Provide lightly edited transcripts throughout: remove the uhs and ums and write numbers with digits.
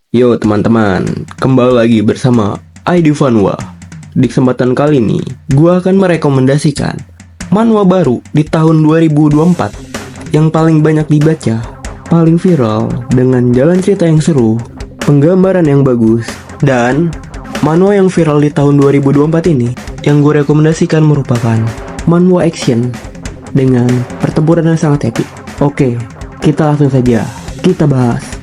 Yo teman-teman, kembali lagi bersama ID Vanwa. Di kesempatan kali ini, gua akan merekomendasikan manhwa baru di tahun 2024 yang paling banyak dibaca, paling viral, dengan jalan cerita yang seru, penggambaran yang bagus, dan manhwa yang viral di tahun 2024 ini yang gue rekomendasikan merupakan manhwa action dengan pertempuran yang sangat epic. Oke, kita langsung saja, kita bahas.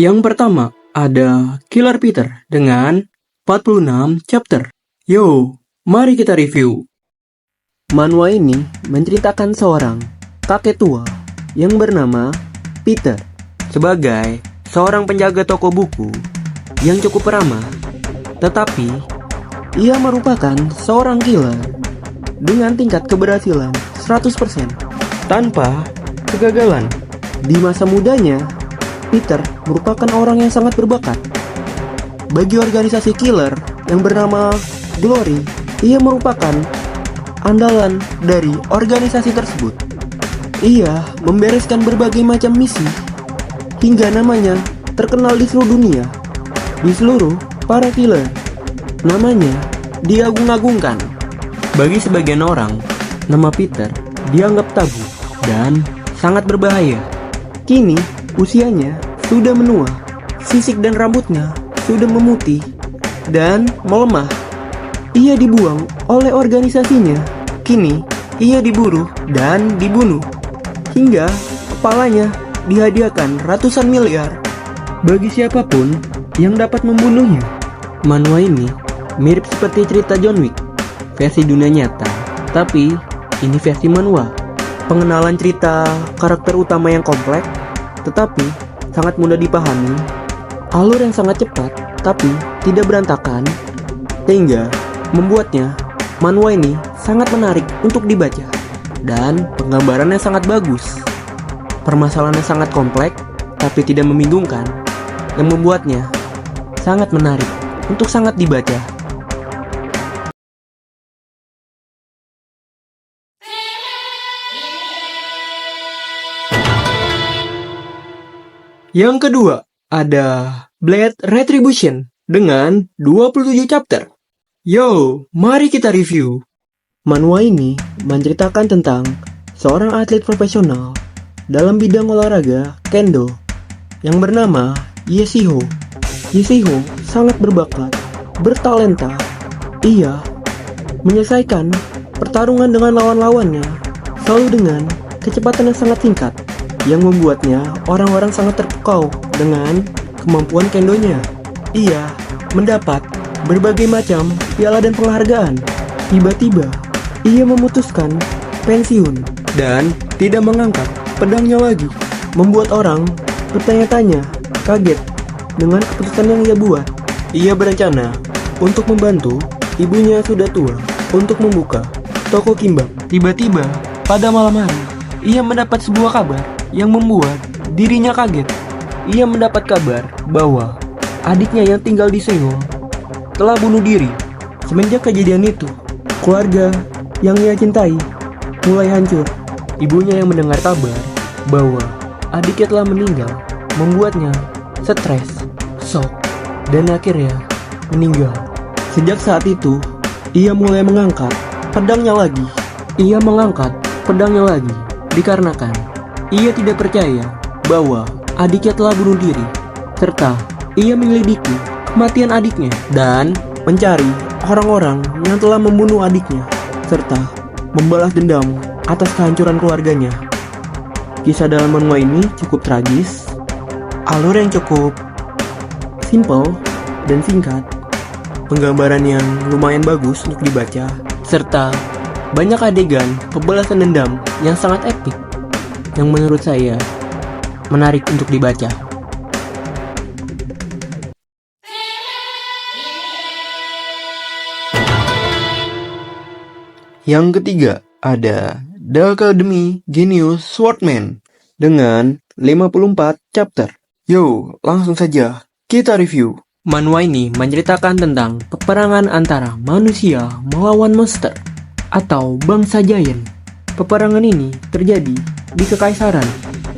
Yang pertama, ada Killer Peter dengan 46 chapter. Yo, mari kita review. Manhwa ini menceritakan seorang kakek tua yang bernama Peter sebagai seorang penjaga toko buku yang cukup ramah. Tetapi, ia merupakan seorang killer dengan tingkat keberhasilan 100% tanpa kegagalan. Di masa mudanya, Peter merupakan orang yang sangat berbakat. Bagi organisasi killer yang bernama Glory, ia merupakan andalan dari organisasi tersebut. Ia membereskan berbagai macam misi hingga namanya terkenal di seluruh dunia. Di seluruh para killer, namanya diagung-agungkan. Bagi sebagian orang, nama Peter dianggap tabu dan sangat berbahaya. Kini, usianya sudah menua, fisik dan rambutnya sudah memutih dan melemah. Ia dibuang oleh organisasinya. Kini, ia diburu dan dibunuh. Hingga kepalanya dihadiahkan ratusan miliar bagi siapapun yang dapat membunuhnya. Manhwa ini mirip seperti cerita John Wick, versi dunia nyata, tapi ini versi manhwa. Pengenalan cerita karakter utama yang kompleks, tetapi sangat mudah dipahami, alur yang sangat cepat, tapi tidak berantakan, sehingga membuatnya manhwa ini sangat menarik untuk dibaca, dan penggambarannya sangat bagus. Permasalahannya sangat kompleks, tapi tidak membingungkan, yang membuatnya sangat menarik untuk sangat dibaca. Yang kedua, ada Blade Retribution dengan 27 chapter. Yo, mari kita review. Manhwa ini menceritakan tentang seorang atlet profesional dalam bidang olahraga kendo yang bernama Yeshiho. Yeshiho sangat berbakat, bertalenta. Ia menyelesaikan pertarungan dengan lawan-lawannya selalu dengan kecepatan yang sangat singkat, yang membuatnya orang-orang sangat terpukau dengan kemampuan kendonya. Ia mendapat berbagai macam piala dan penghargaan. Tiba-tiba, ia memutuskan pensiun dan tidak mengangkat pedangnya lagi, membuat orang bertanya-tanya, kaget dengan keputusan yang ia buat. Ia berencana untuk membantu ibunya yang sudah tua untuk membuka toko kimbap. Tiba-tiba, pada malam hari, ia mendapat sebuah kabar yang membuat dirinya kaget. Ia mendapat kabar bahwa adiknya yang tinggal di Seoul telah bunuh diri. Semenjak kejadian itu, keluarga yang ia cintai mulai hancur. Ibunya yang mendengar kabar bahwa adiknya telah meninggal membuatnya stres, shock, dan akhirnya meninggal. Sejak saat itu, ia mulai mengangkat pedangnya lagi. Ia mengangkat pedangnya lagi dikarenakan ia tidak percaya bahwa adiknya telah bunuh diri, serta ia menyelidiki kematian adiknya dan mencari orang-orang yang telah membunuh adiknya, serta membalas dendam atas kehancuran keluarganya. Kisah dalam manhwa ini cukup tragis, alur yang cukup simple dan singkat, penggambaran yang lumayan bagus untuk dibaca, serta banyak adegan pembalasan dendam yang sangat epik, yang menurut saya menarik untuk dibaca. Yang ketiga, ada The Academy Genius Swordman dengan 54 chapter. Yo, langsung saja kita review. Manhwa ini menceritakan tentang peperangan antara manusia melawan monster atau bangsa giant. peperangan ini terjadi di Kekaisaran.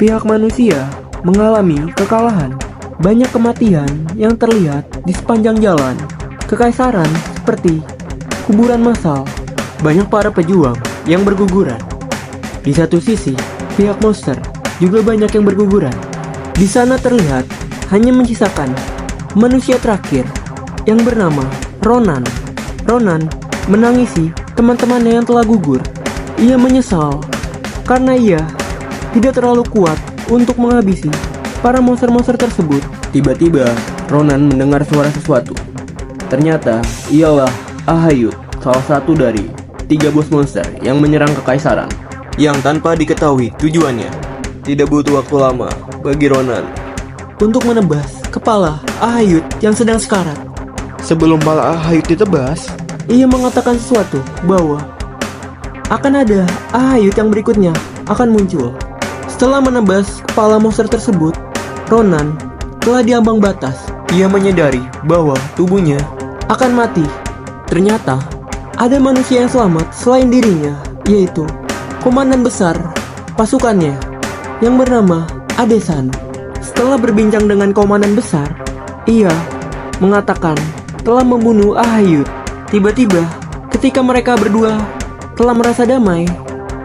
Pihak manusia mengalami kekalahan. Banyak kematian yang terlihat di sepanjang jalan Kekaisaran seperti kuburan massal. Banyak para pejuang yang berguguran. Di satu sisi, pihak monster juga banyak yang berguguran. Di sana terlihat hanya menyisakan manusia terakhir yang bernama Ronan. Ronan menangisi teman-temannya yang telah gugur. Ia menyesal karena ia tidak terlalu kuat untuk menghabisi para monster-monster tersebut. Tiba-tiba Ronan mendengar suara sesuatu. Ternyata ialah Ahayut, salah satu dari 3 bos monster yang menyerang Kekaisaran, yang tanpa diketahui tujuannya. Tidak butuh waktu lama bagi Ronan untuk menebas kepala Ahayut yang sedang sekarat. Sebelum kepala Ahayut ditebas, ia mengatakan sesuatu bahwa akan ada Ahayut yang berikutnya akan muncul. Setelah menebas kepala monster tersebut, Ronan telah diambang batas. Ia menyadari bahwa tubuhnya akan mati. Ternyata ada manusia yang selamat selain dirinya, yaitu komandan besar pasukannya yang bernama Adesan. Setelah berbincang dengan komandan besar, ia mengatakan telah membunuh Ahayut. Tiba-tiba ketika mereka berdua telah merasa damai,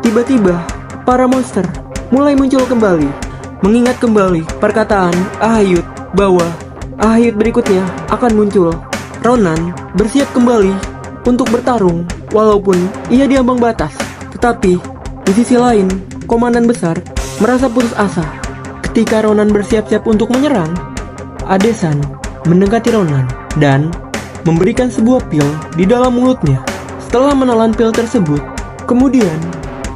tiba-tiba para monster mulai muncul kembali, mengingat kembali perkataan Ahayut bahwa Ahayut berikutnya akan muncul. Ronan bersiap kembali untuk bertarung walaupun ia diambang batas. Tetapi di sisi lain, komandan besar merasa putus asa. Ketika Ronan bersiap-siap untuk menyerang, Adesan mendekati Ronan dan memberikan sebuah pil di dalam mulutnya. Setelah menelan pil tersebut, kemudian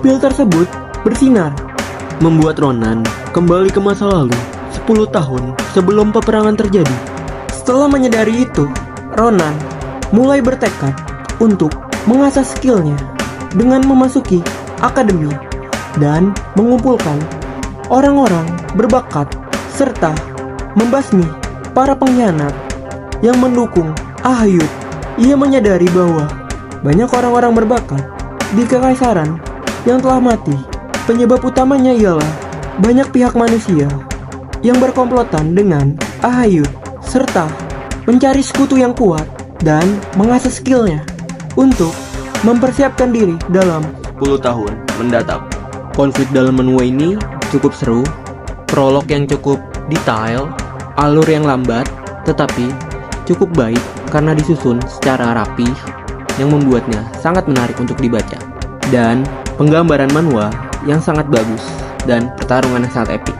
pil tersebut bersinar, membuat Ronan kembali ke masa lalu 10 tahun sebelum peperangan terjadi. Setelah menyadari itu, Ronan mulai bertekad untuk mengasah skillnya dengan memasuki akademi dan mengumpulkan orang-orang berbakat serta membasmi para pengkhianat yang mendukung Ahayut. Ia menyadari bahwa banyak orang-orang berbakat di Kekaisaran yang telah mati. Penyebab utamanya ialah banyak pihak manusia yang berkomplotan dengan Ahayut serta mencari sekutu yang kuat dan mengasah skillnya untuk mempersiapkan diri dalam 10 tahun mendatang. Konflik dalam menua ini cukup seru, prolog yang cukup detail, alur yang lambat tetapi cukup baik karena disusun secara rapi yang membuatnya sangat menarik untuk dibaca, dan penggambaran manhwa yang sangat bagus dan pertarungan yang sangat epik.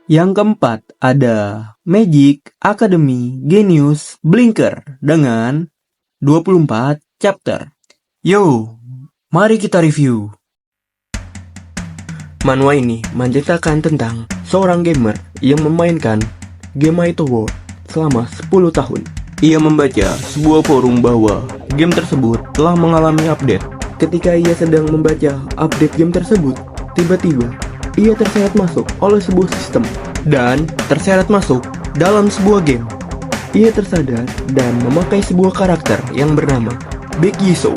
Yang keempat ada Magic Academy Genius Blinker dengan 24 chapter. Yo, mari kita review. Manhwa ini menceritakan tentang seorang gamer yang memainkan game Maito World selama 10 tahun. Ia membaca sebuah forum bahwa game tersebut telah mengalami update. Ketika ia sedang membaca update game tersebut, tiba-tiba ia terseret masuk oleh sebuah sistem dan terseret masuk dalam sebuah game. Ia tersadar dan memakai sebuah karakter yang bernama Bekiso.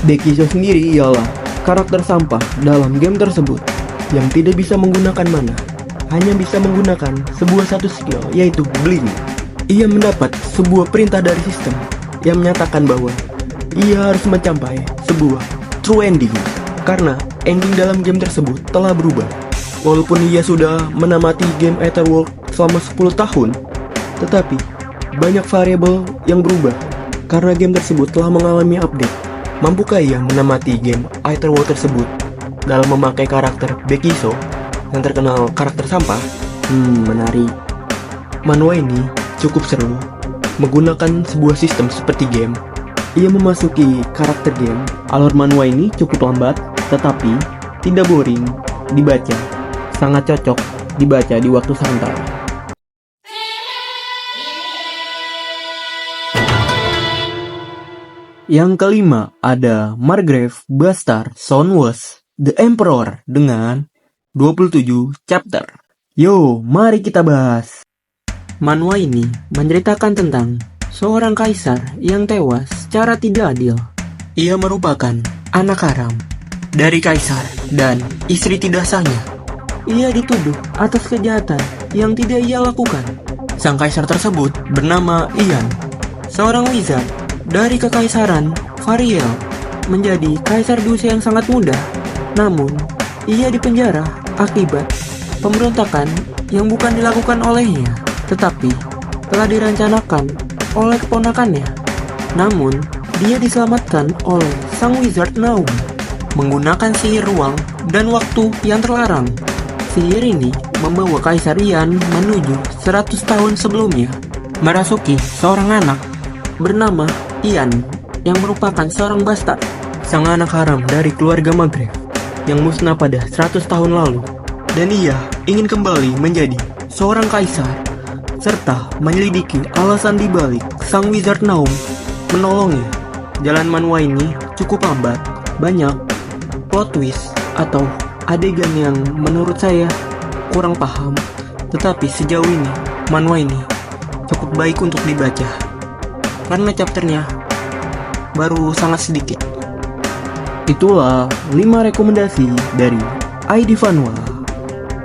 Bekiso sendiri ialah karakter sampah dalam game tersebut yang tidak bisa menggunakan mana, hanya bisa menggunakan sebuah satu skill, yaitu Blink. Ia mendapat sebuah perintah dari sistem yang menyatakan bahwa ia harus mencapai sebuah true ending, karena ending dalam game tersebut telah berubah. Walaupun ia sudah menamati game Etherworld selama 10 tahun, tetapi banyak variabel yang berubah karena game tersebut telah mengalami update. Mampukah ia menamati game Etherworld tersebut dalam memakai karakter Bekiso yang terkenal karakter sampah? Menarik. Manhwa ini cukup seru, menggunakan sebuah sistem seperti game. Ia memasuki karakter game. Alur manhwa ini cukup lambat, tetapi tidak boring dibaca. Sangat cocok dibaca di waktu santai. Yang kelima ada Margrave Bastard Soundwars The Emperor dengan 27 chapter. Yo, mari kita bahas. Manhwa ini menceritakan tentang seorang kaisar yang tewas secara tidak adil. Ia merupakan anak haram dari kaisar dan istri tidak sahnya. Ia dituduh atas kejahatan yang tidak ia lakukan. Sang kaisar tersebut bernama Ian, seorang wizard dari kekaisaran Variel, menjadi kaisar di usia yang sangat muda. Namun, ia dipenjara akibat pemberontakan yang bukan dilakukan olehnya, tetapi telah direncanakan oleh keponakannya. Namun, dia diselamatkan oleh sang wizard Naum menggunakan sihir ruang dan waktu yang terlarang. Sihir ini membawa Kaisar Ian menuju 100 tahun sebelumnya, merasuki seorang anak bernama Ian yang merupakan seorang bastard, sang anak haram dari keluarga Maghreb yang musnah pada 100 tahun lalu. Dan ia ingin kembali menjadi seorang kaisar, serta menyelidiki alasan dibalik sang wizard Naum menolongnya. Jalan manhwa ini cukup lambat, banyak plot twist atau adegan yang menurut saya kurang paham, tetapi sejauh ini manhwa ini cukup baik untuk dibaca karena chapternya baru sangat sedikit. Itulah 5 rekomendasi dari ID Vanwa.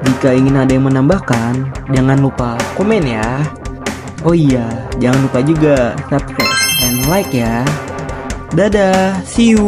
Jika ingin ada yang menambahkan, jangan lupa komen ya. Oh iya, jangan lupa juga subscribe dan like ya. Dadah, see you.